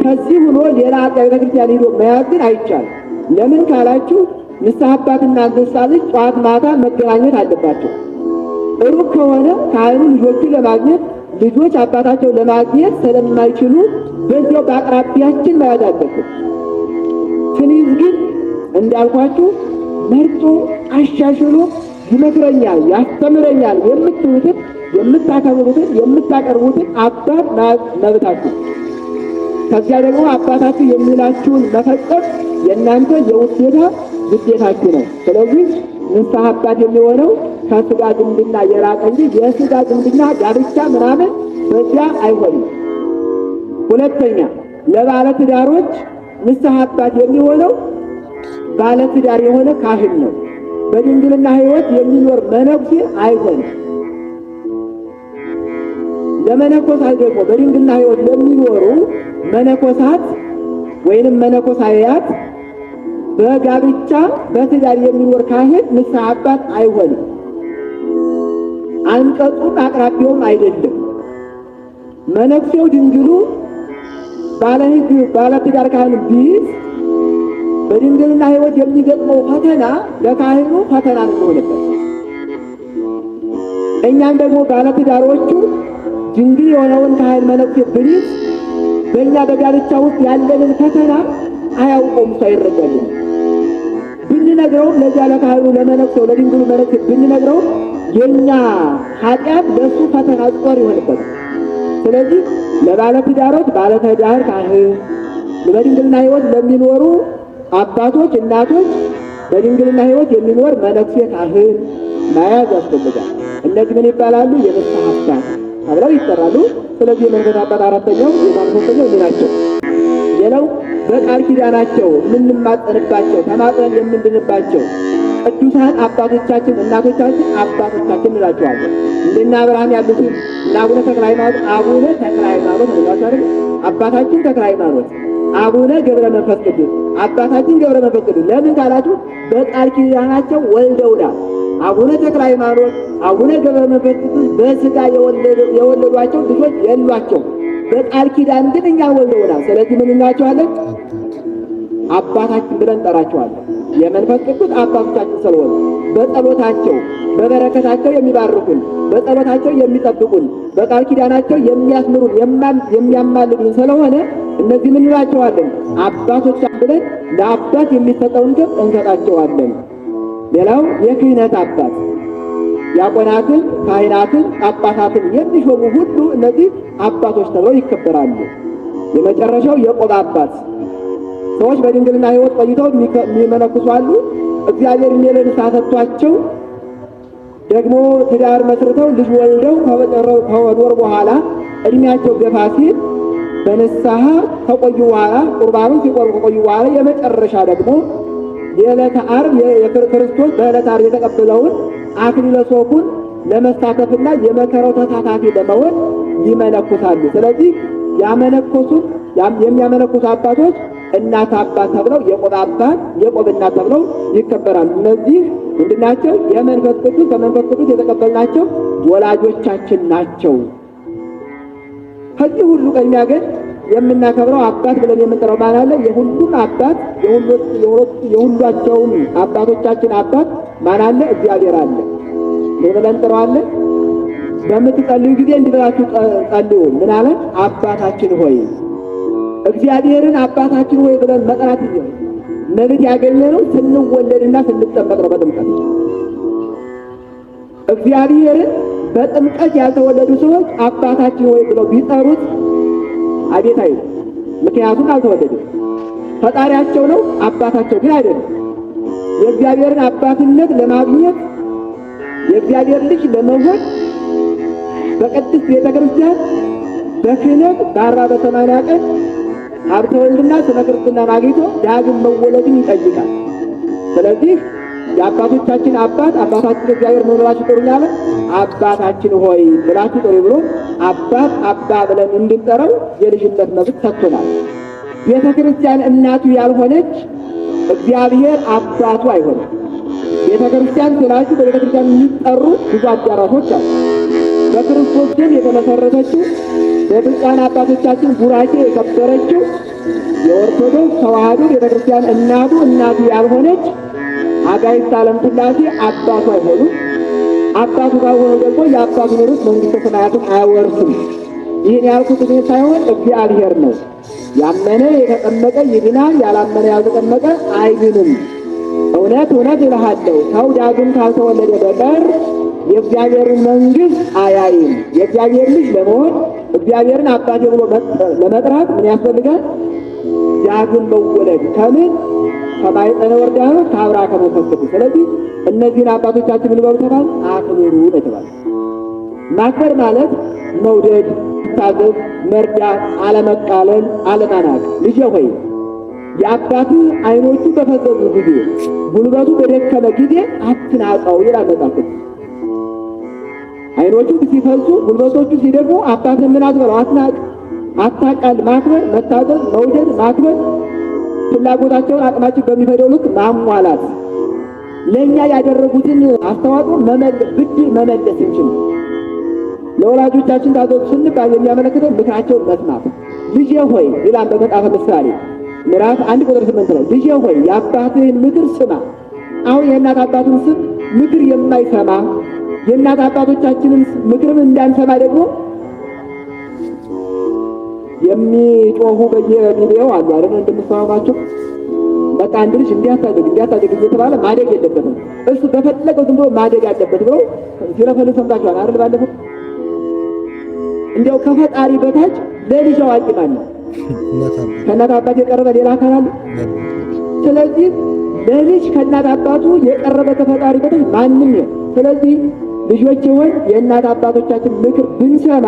S1: ከዚህ ሆኖ ሌላ አጥቢያ ቤተክርስቲያን ሄዶ መያዝ ግን አይቻልም። ለምን ካላችሁ ንስሐ አባትና ንስሐ ልጅ ጠዋት ማታ መገናኘት አለባቸው። ሩቅ ከሆነ ካህኑ ልጆቹን ለማግኘት ልጆች አባታቸውን ለማግኘት ስለማይችሉ በዚያው በአቅራቢያችን መያዝ አለብን። ስንይዝ ግን እንዳልኳችሁ መርጦ አሻሽሎ ይመክረኛል፣ ያስተምረኛል የምትሉትን የምታከብሩትን የምታቀርቡትን አባት መብታችሁ። ከዚያ ደግሞ አባታችሁ የሚላችሁን መፈጸም የእናንተ የውዴታ ግዴታችሁ ነው። ስለዚህ ንስሐ አባት የሚሆነው ከሥጋ ዝምድና የራቀ እንጂ የሥጋ ዝምድና ጋብቻ ምናምን በዚያ አይሆንም። ሁለተኛ ለባለ ትዳሮች ንስሐ አባት የሚሆነው ባለ ትዳር የሆነ ካህን ነው። በድንግልና ሕይወት የሚኖር መነኩሴ አይሆንም። ለመነኮሳት ደግሞ በድንግልና ሕይወት ለሚኖሩ መነኮሳት ወይንም መነኮሳያት በጋብቻ በትዳር የሚኖር ካህን ንስሐ አባት አይሆንም። አንቀጹም አቅራቢውም አይደለም። መነኩሴው ድንግሉ ባለ ሕግ ባለ ትዳር ካህን ቢይዝ በድንግልና ሕይወት የሚገጥመው ፈተና ለካህኑ ፈተና የሚሆንበት፣ እኛም ደግሞ ባለ ትዳሮቹ ድንግል የሆነውን ካህን መነኩሴ ብንይዝ በእኛ በጋብቻ ውስጥ ያለንን ፈተና አያውቀውም፣ ሰው አይረዳልንም። ብንነግረውም ለዚያ ለካህኑ ለመነኩሴው ለድንግሉ መነኩሴ ብንነግረውም የኛ ኃጢአት ለሱ ፈተና ጦር ይሆንበታል። ስለዚህ ለባለ ትዳሮች ባለ ትዳር ካህን፣ በድንግልና ሕይወት ለሚኖሩ አባቶች እናቶች በድንግልና ሕይወት የሚኖር መነኩሴ ካህን መያዝ ያስፈልጋል። እነዚህ ምን ይባላሉ? የንስሐ አባት ተብለው ይጠራሉ። ስለዚህ የመንፈስ አባት አራተኛው የማንፈሰኛው እኔ ናቸው። ሌላው በቃል ኪዳናቸው የምንማጸንባቸው ተማጽነን የምንድንባቸው ቅዱሳን አባቶቻችን እናቶቻችን አባቶቻችን እንላቸዋለን። እንደነ አብርሃም ያሉትን እና አቡነ ተክለ ሃይማኖት እንላቸዋለን። አባታችን ተክለ ሃይማኖት፣ አቡነ ገብረ መንፈስ ቅዱስ አባታችን ገብረ መንፈስ ቅዱስ። ለምን ካላችሁ በቃል ኪዳናቸው ወልደውናል። አቡነ ተክለ ሃይማኖት፣ አቡነ ገብረ መንፈስ ቅዱስ በሥጋ የወለዷቸው ልጆች የሏቸው፣ በቃል ኪዳን ግን እኛን ወልደውናል። ስለዚህ ምን እንላቸዋለን? አባታችን ብለን እንጠራቸዋለን። የመንፈስ ቅዱስ አባቶቻችን ስለሆኑ በጸሎታቸው በበረከታቸው የሚባርኩን፣ በጸሎታቸው የሚጠብቁን፣ በቃል ኪዳናቸው የሚያስምሩን የሚያማልዱን ስለሆነ እነዚህ ምን እንላቸዋለን? አባቶቻችን ብለን ለአባት የሚሰጠውን ክብር እንሰጣቸዋለን። ሌላው የክህነት አባት ዲያቆናትን፣ ካህናትን፣ ጳጳሳትን የሚሾሙ ሁሉ እነዚህ አባቶች ተብለው ይከበራሉ። የመጨረሻው የቆብ አባት ሰዎች በድንግልና ሕይወት ቆይተው የሚመነኩሱ አሉ። እግዚአብሔር ንስሐ ሰጥቷቸው ደግሞ ትዳር መስርተው ልጅ ወልደው ከወር በኋላ እድሜያቸው ገፋ ሲል በንስሐ ከቆዩ በኋላ ቁርባኑን ሲቆርቡ ከቆዩ በኋላ የመጨረሻ ደግሞ የዕለተ ዓርብ የክርስቶስ በዕለተ ዓርብ የተቀበለውን አክሊለ ሦኩን ለመሳተፍና የመከራው ተሳታፊ ለመሆን ይመነኩሳሉ። ስለዚህ ያመነኮሱት የሚያመነኩሱ አባቶች እናት አባት ተብለው የቆብ አባት የቆብ እናት ተብለው ይከበራሉ። እነዚህ ምንድናቸው? የመንፈስ ቅዱስ ከመንፈስ ቅዱስ የተቀበልናቸው ወላጆቻችን ናቸው። ከዚህ ሁሉ ቀድሚያ ግን የምናከብረው አባት ብለን የምንጠራው ማን አለ? የሁሉም አባት የሁላቸውም አባቶቻችን አባት ማን አለ? እግዚአብሔር አለ። ምን ብለን እንጠራዋለን? በምትጸልዩ ጊዜ እንዲህ ብላችሁ ጸልዩ። ምን አለ? አባታችን ሆይ። እግዚአብሔርን አባታችን ሆይ ብለን መጥራት መብት ያገኘነው ስንወለድና ስንጠመቅ ነው። በጥምቀት እግዚአብሔርን በጥምቀት ያልተወለዱ ሰዎች አባታችን ሆይ ብለው ቢጠሩት አቤት አይሉ። ምክንያቱም አልተወለዱም። ፈጣሪያቸው ነው፣ አባታቸው ግን አይደለም። የእግዚአብሔርን አባትነት ለማግኘት የእግዚአብሔር ልጅ ለመሆን በቅድስት ቤተ ክርስቲያን በክህነት በ40 በ80 ቀን ሀብተ ወልድና ስመ ክርስትናን አግኝቶ ዳግም መወለድን ይጠይቃል። ስለዚህ የአባቶቻችን አባት አባታችን እግዚአብሔር ነው ብላችሁ ጥሩኛለ። አባታችን ሆይ ብላችሁ ጥሩ ብሎ አባት አባ ብለን እንድንጠራው የልጅነት መብት ሰጥቶናል። ቤተ ክርስቲያን እናቱ ያልሆነች እግዚአብሔር አባቱ አይሆንም። ቤተ ክርስቲያን ስላችሁ በቤተ ክርስቲያን የሚጠሩ ብዙ አዳራሾች አሉ። በክርስቶስ ደም የተመሰረተችው በብፁዓን አባቶቻችን ቡራኬ የከበረችው የኦርቶዶክስ ተዋሕዶ ቤተ ክርስቲያን እናቱ ያልሆነች አጋዕዝተ ዓለም ሥላሴ አባቱ አይሆኑም። አባቱ ካልሆነ ደግሞ የአባቱን ርስት መንግሥተ ሰማያትን አያወርስም። ይህን ያልኩት እኔ ሳይሆን እግዚአብሔር ነው። ያመነ የተጠመቀ ይድናል፣ ያላመነ ያልተጠመቀ አይድንም። እውነት እውነት እልሃለሁ ሰው ዳግም ካልተወለደ በቀር የእግዚአብሔርን መንግሥት አያይም። የእግዚአብሔር ልጅ ለመሆን እግዚአብሔርን አባቴ ብሎ ለመጥራት ምን ያስፈልጋል? ዳግም መወለድ። ከምን? ከማኅፀነ ዮርዳኖስ ከአብርሃ ከመንፈስ ቅዱስ። ስለዚህ እነዚህን አባቶቻችን ምን በሉ ተባለ? አክብሩ ተባለ። ማክበር ማለት መውደድ፣ መታዘዝ፣ መርዳት፣ አለመቃለል፣ አለማናቅ። ልጄ ሆይ የአባትህ ዓይኖቹ በፈዘዙ ጊዜ ጉልበቱ በደከመ ጊዜ አትናቀው ይላል መጽሐፍ ቅዱስ። ዓይኖቹ ሲፈዙ ጉልበቶቹ ሲደክሙ አባትህን ምን አትበለው? አትናቅ፣ አታቃል። ማክበር፣ መታዘዝ፣ መውደድ፣ ማክበር፣ ፍላጎታቸውን አቅማችን በሚፈደው ልክ ማሟላት፣ ለእኛ ያደረጉትን አስተዋጽኦ ብድር መመለስ እንችል። ለወላጆቻችን ታዘዙ ስንባል የሚያመለክተው ምክራቸውን መስማት። ልጄ ሆይ ይላል በመጽሐፈ ምሳሌ ምዕራፍ 1 ቁጥር 8 ላይ ልጄ ሆይ የአባትህን ምክር ስማ። አሁን የእናት አባቱን ስም ምክር የማይሰማ የእናት አባቶቻችንን ምክርም እንዳንሰማ ደግሞ የሚጮሁ በየሚዲያው አሉ አይደል? እንደምትሰማቸው በቃ አንድ ልጅ እንዲያታደግ እየተባለ ማደግ የለበትም እሱ በፈለገው ዝም ብሎ ማደግ ያለበት ብለው ሲለፈልፍ ሰምታችኋል አይደል? ባለፈው እንዲያው ከፈጣሪ በታች ለልጅ አዋቂ ማን ነው? ከእናት አባት የቀረበ ሌላ አካል አለ? ስለዚህ ለልጅ ከእናት አባቱ የቀረበ ከፈጣሪ በታች ማንም ነው። ስለዚህ ልጆች ሆይ የእናት አባቶቻችን ምክር ብንሰማ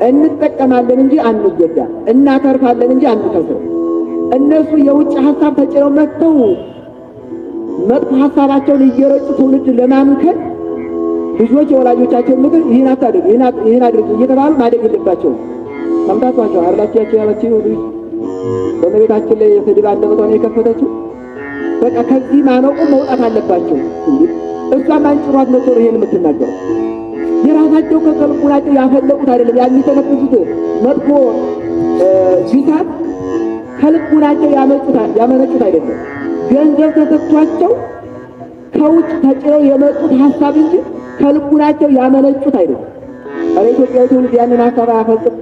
S1: እንጠቀማለን እንጂ አንጎዳ፣ እናተርፋለን እንጂ አንከስርም። እነሱ የውጭ ሀሳብ ተጭነው መጥተው መጥፎ ሀሳባቸውን እየረጩ ትውልድ ለማምከን ልጆች የወላጆቻቸውን ምክር ይህን አታድርግ ይህን አድርግ እየተባሉ ማደግ የለባቸውም። ሰምታችኋቸው አርላችያቸው ያለችው ልጅ በመቤታችን ላይ የስድብ አንደበቷን የከፈተችው በቃ ከዚህ ማነቁ መውጣት አለባቸው። እሷም አንጭሯት መጥቶ ነው ይሄን የምትናገረው። የራሳቸው ከልቡናቸው ያፈለቁት አይደለም የሚተነፍሱት መጥፎ ቢታት ከልቡናቸው ያመነጩት አይደለም። ገንዘብ ተሰጥቷቸው ከውጭ ተጭነው የመጡት ሀሳብ እንጂ ከልቡናቸው ያመነጩት አይደለም። ኢትዮጵያዊ ትውልድ ያንን ሀሳብ አያፈልቅም።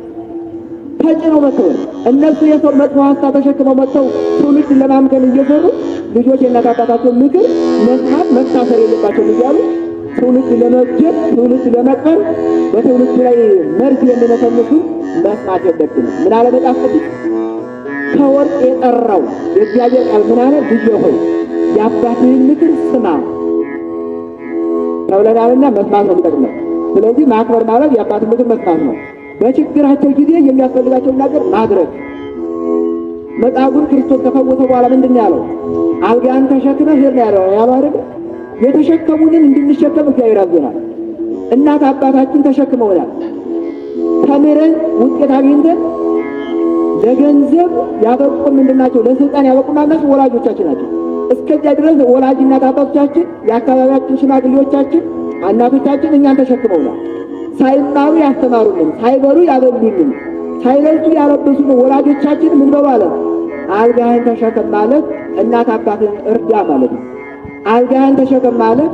S1: ተጭነው መጥተው እነሱ የሰው መጥፎ ሀሳብ ተሸክመው መጥተው ትውልድ ለማምከን እየሰሩ ልጆች የእናት አባታቸውን ምክር መስማት መታሰር የለባቸውም እያሉ ትውልድ ለመጀት ትውልድ ለመቅበር በትውልድ ላይ መርዝ የሚነሰንሱ መስማት የለብንም። ምን አለ መጽሐፍ ቅዱስ? ከወርቅ የጠራው የእግዚአብሔር ቃል ምን አለ? ልጄ ሆይ የአባትህን ምክር ስማ ተብለናልና መስማት ነው የሚጠቅመው። ስለዚህ ማክበር ማለት የአባትን ምክር መስማት ነው። በችግራቸው ጊዜ የሚያስፈልጋቸውን ነገር ማድረግ። መጻጉዕን ክርስቶስ ከፈወሰ በኋላ ምንድን ነው ያለው? አልጋን ተሸክመህ ሂድ ነው ያለው አይደል? የተሸከሙንን እንድንሸከም እግዚአብሔር አዞናል። እናት አባታችን ተሸክመውናል። ተምረን ውጤት አግኝተን ለገንዘብ ያበቁን ምንድናቸው? ለስልጣን ያበቁን ማለት ወላጆቻችን ናቸው። እስከዚያ ድረስ ወላጅ እናት አባቶቻችን፣ የአካባቢያችን ሽማግሌዎቻችን፣ እናቶቻችን እኛን ተሸክመውናል። ሳይማሩ ያስተማሩልን፣ ሳይበሉ ያበሉልን፣ ሳይለብሱ ያለበሱን ወላጆቻችን ምን በሉ አለ? አልጋህን ተሸከም ማለት እናት አባትን እርዳ ማለት ነው። አልጋህን ተሸከም ማለት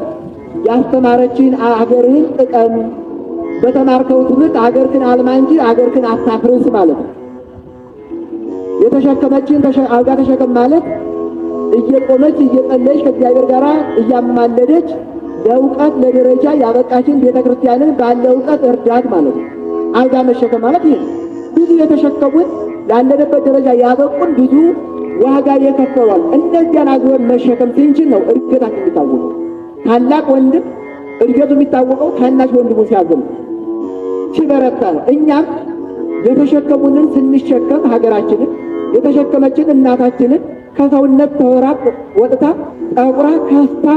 S1: ያስተማረችን አገርህን ጥቀም፣ በተማርከው ትምህርት አገርህን አልማ እንጂ አገርህን አታፍርስ ማለት ነው። የተሸከመችን አልጋ ተሸከም ማለት እየቆመች እየጸለየች ከእግዚአብሔር ጋር እያማለደች ለእውቀት ለደረጃ ያበቃችን ቤተክርስቲያንን ባለ እውቀት እርዳት ማለት ነው። አልጋ መሸከም ማለት ይህ ብዙ የተሸከሙን ላለንበት ደረጃ ያበቁን ብዙ ዋጋ የከፈሏል። እነዚያን አዝወን መሸከም ስንችል ነው እድገታችን የሚታወቀው። ታላቅ ወንድም እድገቱ የሚታወቀው ታናሽ ወንድሙ ሲያዝም ሲበረታ ነው። እኛም የተሸከሙንን ስንሸከም ሀገራችንን የተሸከመችን እናታችንን ከሰውነት ተወራቅ ወጥታ ጠቁራ ከስታ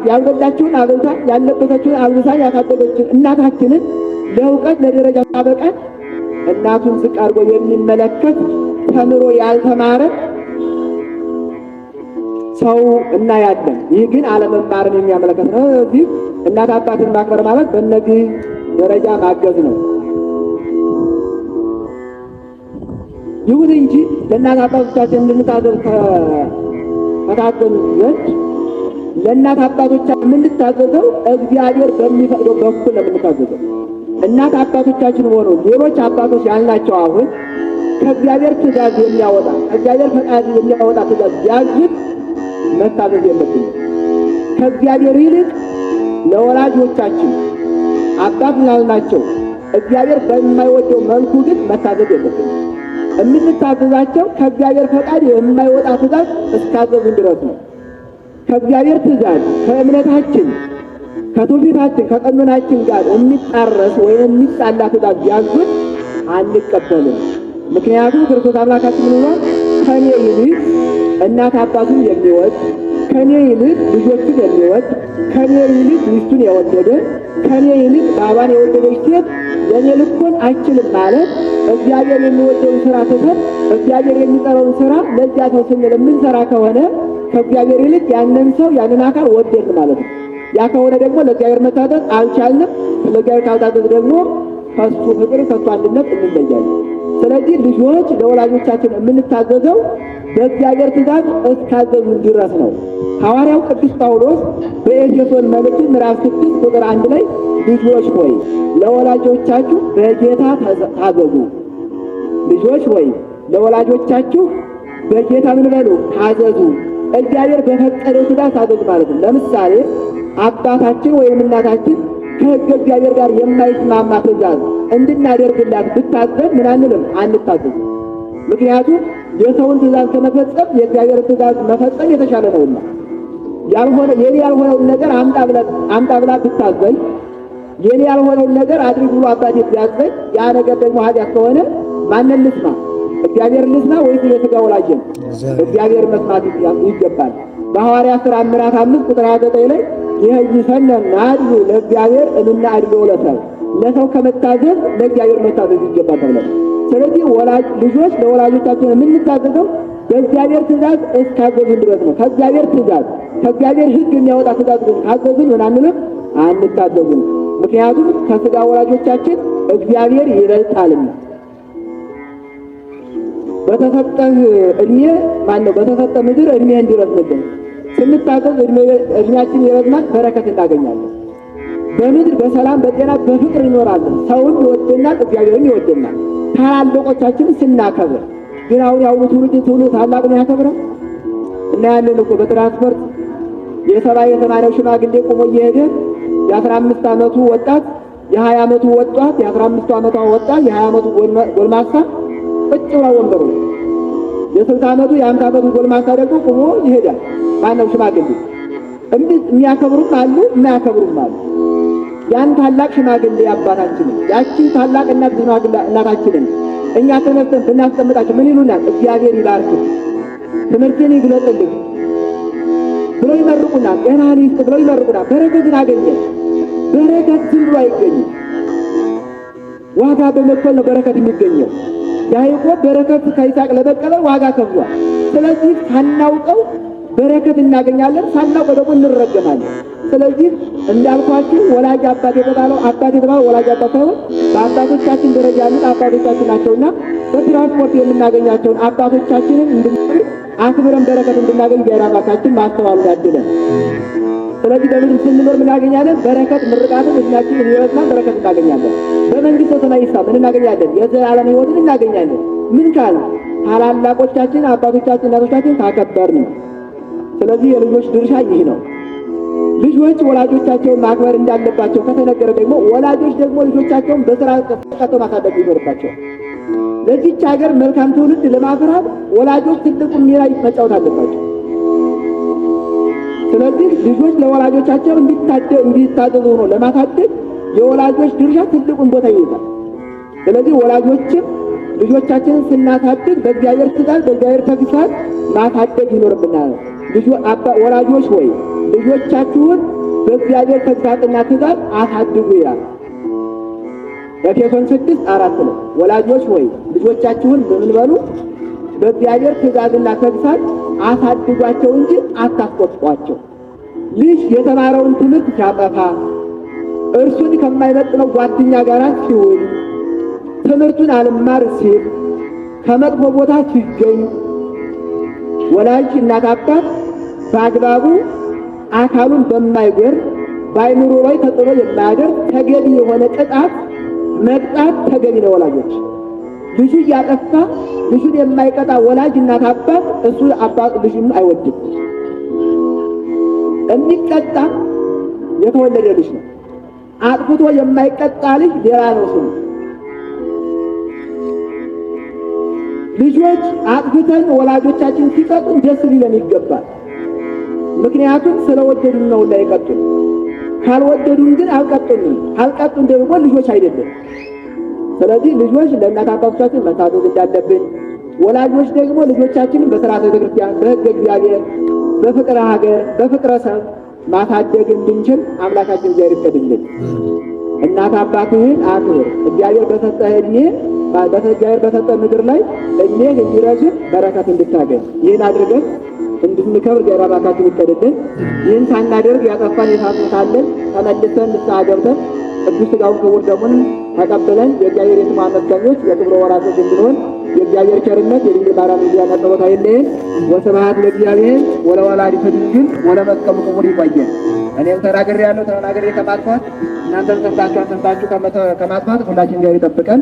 S1: ያልበላችውን አብልታ ያለበሰችውን አልብሳ ያሳደገችን እናታችንን ለእውቀት ለደረጃ ታበቃን እናቱን ዝቅ አድርጎ የሚመለከት ተምሮ ያልተማረ ሰው እናያለን። ይህ ግን አለመማርን የሚያመለክት ነው። እዚህ እናት አባትን ማክበር ማለት በእነዚህ ደረጃ ማገዝ ነው። ይሁን እንጂ ለእናት አባቶቻችን እንድንታዘዝ ከታዘዙ ዘንድ ለእናት አባቶቻችን የምንታዘዘው እግዚአብሔር በሚፈቅደው በኩል ነው የምንታዘዘው። እናት አባቶቻችን ሆኖ ሌሎች አባቶች ያልናቸው አሁን ከእግዚአብሔር ትእዛዝ የሚያወጣ ከእግዚአብሔር ፈቃድ የሚያወጣ ትእዛዝ ቢያዝን መታዘዝ የለብንም። ከእግዚአብሔር ይልቅ ለወላጆቻችን አባት ላልናቸው እግዚአብሔር በማይወደው መልኩ ግን መታዘዝ የለብንም። የምንታዘዛቸው ከእግዚአብሔር ፈቃድ የማይወጣ ትእዛዝ እስካዘዝን ድረስ ነው። ከእግዚአብሔር ትእዛዝ ከእምነታችን ከትውፊታችን ከቀኖናችን ጋር የሚጣረስ ወይም የሚጣላ ትእዛዝ ቢያዝን አንቀበልም። ምክንያቱም ክርስቶስ አምላካችን ብሏል፣ ከኔ ይልቅ እናት አባቱን የሚወድ ከኔ ይልቅ ልጆቹን የሚወድ ከኔ ይልቅ ሚስቱን የወደደ ከኔ ይልቅ ባሏን የወደደች ሴት ለእኔ ልኮን አይችልም ማለት እግዚአብሔር የሚወደውን ስራ ትተን እግዚአብሔር የሚጠራውን ስራ ለዚያ ሰው ስንል የምንሰራ ከሆነ ከእግዚአብሔር ይልቅ ያንን ሰው ያንን አካል ወደድን ማለት ነው። ያ ከሆነ ደግሞ ለእግዚአብሔር መታዘዝ አልቻልንም። ለእግዚአብሔር ካልታዘዝ ደግሞ ከሱ ፍቅር ከሱ አንድነት እንለያለን። ስለዚህ ልጆች ለወላጆቻችን የምንታዘዘው በእግዚአብሔር ትእዛዝ እስካዘዙን ድረስ ነው። ሐዋርያው ቅዱስ ጳውሎስ በኤፌሶን መልእክቱ ምዕራፍ 6 ቁጥር 1 ላይ ልጆች ሆይ ለወላጆቻችሁ በጌታ ታዘዙ። ልጆች ሆይ ለወላጆቻችሁ በጌታ ምን በሉ? ታዘዙ። እግዚአብሔር በፈቀደው ትእዛዝ ታዘዙ ማለት ነው። ለምሳሌ አባታችን ወይም እናታችን ከሕገ እግዚአብሔር ጋር የማይስማማ ትእዛዝ እንድናደርግላት ብታዘዝ ምን አንልም? አንታዘዝ። ምክንያቱም የሰውን ትእዛዝ ከመፈጸም የእግዚአብሔር ትእዛዝ መፈጸም የተሻለ ነውና። የኔ ያልሆነውን ነገር አምጣ ብላ ብታዘኝ፣ የኔ ያልሆነውን ነገር አድርግ ብሎ አባቴ ቢያዘኝ፣ ያ ነገር ደግሞ ኃጢአት ከሆነ ማንን ልስማ? እግዚአብሔር ልስማ ወይስ የሥጋ ወላጅን? እግዚአብሔር መስማት ይገባል። በሐዋርያት ሥራ ምዕራፍ 5 ቁጥር 29 ላይ ይህይሰነ ናድሉ ለእግዚአብሔር እንናድሎ ለሰው፣ ለሰው ከመታዘዝ ለእግዚአብሔር መታዘዝ ይገባል ተብሏል። ስለዚህ ልጆች ለወላጆቻችን የምንታዘዘው በእግዚአብሔር ትእዛዝ እስካዘዙን ድረስ ነው። ከእግዚአብሔር ትእዛዝ ከእግዚአብሔር ሕግ የሚያወጣ ትእዛዝ ግን ካዘዙን ምን አንልም? አንታዘዝም። ምክንያቱም ከሥጋ ወላጆቻችን እግዚአብሔር ይበልጣልና። በተሰጠህ እድሜ በተሰጠ ምድር እድሜህን እንዲረዝምልን ስንታዘዝ እድሜያችን ይረዝማል፣ በረከት እናገኛለን። በምድር በሰላም በጤና በፍቅር ይኖራለን። ሰውን ይወደናል፣ እግዚአብሔርን ይወደናል። ታላላቆቻችንን ስናከብር ግን አሁን ያሁኑ ትውልድ ታላቁን ያከብራል። እናያለን እኮ በትራንስፖርት የ70 ሽማግሌ ቆሞ እየሄደ የ15 ዓመቱ ወጣት የ20 ዓመቱ ወጣት የ15 ዓመቷ ወጣት የ20 ዓመቱ ጎልማሳ ቁጭ ብለው ወንበሩ የ60 ዓመቱ የ50 ዓመቱ ጎልማሳ ደግሞ ቆሞ ይሄዳል። ማነው ሽማግሌ? እንዴ የሚያከብሩም አሉ የማያከብሩም አሉ። ያን ታላቅ ሽማግሌ አባታችንን ያቺን ታላቅ እናታችንን እኛ ተነስተን ብናስቀምጣቸው ምን ይሉናል? እግዚአብሔር ይባርክህ፣ ትምህርትን ይግለጥልህ ብለው ይመርቁናል። ጤናን ይስጥ ብለው ይመርቁናል። በረከትን አገኘን። በረከት ዝም ብሎ አይገኝም። ዋጋ በመክፈል ነው በረከት የሚገኘው። ያዕቆብ በረከት ከይስሐቅ ለበቀለ ዋጋ ከፍሏል። ስለዚህ ሳናውቀው በረከት እናገኛለን፣ ሳናውቀው ደግሞ እንረገማለን። ስለዚህ እንዳልኳችሁ ወላጅ አባት የተባለው ወላጅ አባት ሳይሆን በአባቶቻችን ደረጃ ያሉት አባቶቻችን ናቸውና በትራንስፖርት የምናገኛቸውን አባቶቻችንን አክብረን በረከት እንድናገኝ እግዚአብሔር አምላካችን ማስተዋሉን ያድለን። ስለዚህ በምድር ስንኖር ምን እናገኛለን? በረከት፣ ምርቃትን፣ እድሜያችንን ይረዝማል፣ በረከት እናገኛለን። በመንግሥተ ሰማያት ምን እናገኛለን? የዘላለም ሕይወትን እናገኛለን። ምን ካል ታላላቆቻችን አባቶቻችን እናቶቻችን ካከበርን። ስለዚህ የልጆች ድርሻ ይህ ነው። ልጆች ወላጆቻቸውን ማክበር እንዳለባቸው ከተነገረ ደግሞ ወላጆች ደግሞ ልጆቻቸውን በስራ ቀጥተው ማሳደግ ይኖርባቸው። ለዚች ሀገር መልካም ትውልድ ለማፍራት ወላጆች ትልቁን ሚና መጫወት አለባቸው። ስለዚህ ልጆች ለወላጆቻቸው እንዲታዘዙ ሆኖ ለማሳደግ የወላጆች ድርሻ ትልቁን ቦታ ይይዛል። ስለዚህ ወላጆችም ልጆቻችንን ስናሳድግ በእግዚአብሔር ትእዛዝ በእግዚአብሔር ተግሳጽ ማሳደግ ይኖርብናል። ወላጆች ሆይ ልጆቻችሁን በእግዚአብሔር ተግሳጽና ትእዛዝ አሳድጉ ይላል ኤፌሶን 6:4 ነው። ወላጆች ሆይ ልጆቻችሁን በምን በሉ? በእግዚአብሔር ትእዛዝና ተግሳጽ አሳድጓቸው እንጂ አታስቆጧቸው። ልጅ የተማረውን ትምህርት ሲያጠፋ፣ እርሱን ከማይመጥነው ጓደኛ ጋር ሲውል፣ ትምህርቱን አልማር ሲል፣ ከመጥፎ ቦታ ሲገኝ ወላጅ እናት አባት በአግባቡ አካሉን በማይጎር በአይምሮ ላይ ተጽዕኖ የማያደርግ ተገቢ የሆነ ቅጣት መቅጣት ተገቢ ነው። ወላጆች ልጁ እያጠፋ ልጁን የማይቀጣ ወላጅ እናት አባት እሱ አባት ልጁን አይወድም። የሚቀጣ የተወለደ ልጅ ነው። አጥፍቶ የማይቀጣ ልጅ ሌላ ነው ስሙ። ልጆች አጥፍተን ወላጆቻችን ሲቀጡን ደስ ሊለን ይገባል። ምክንያቱም ስለወደዱን ነው እንዳይቀጡን። ካልወደዱን ግን አልቀጡንም። ካልቀጡን ደግሞ ልጆች አይደለም። ስለዚህ ልጆች ለእናት አባቶቻችን መታዘዝ እንዳለብን፣ ወላጆች ደግሞ ልጆቻችንን በሥርዓተ ቤተክርስቲያን፣ በሕገ እግዚአብሔር፣ በፍቅረ ሀገር፣ በፍቅረ ሰብ ማሳደግ እንድንችል አምላካችን እግዚአብሔር ይፍቀድልን። እናት አባትህን አክብር፣ እግዚአብሔር በሰጠህ ዕድሜ በእግዚአብሔር በሰጠህ ምድር ላይ ዕድሜህ እንዲረዝም በረከት እንድታገኝ ይህን አድርገን እንድንከብር እግዚአብሔር አምላካችን ይፍቀድልን። ይህን ሳናደርግ ያጠፋን የሳቱታለን ተመልሰን ንስሐ ገብተን ቅዱስ ሥጋውን ክቡር ደሙን ተቀብለን የእግዚአብሔር የስሙ አመስጋኞች የክብረ ወራሾች እንድንሆን የእግዚአብሔር ቸርነት የድንግል ማርያም ልጅነት ጸሎት አይለየን። ወስብሐት ለእግዚአብሔር ወለወላዲቱ ድንግል ወለመስቀሉ ክቡር። ይቆየን። እኔም ተናግሬ ከማጥፋት እናንተም ሰምታችሁ ከማጥፋት ሁላችን እግዚአብሔር ይጠብቀን።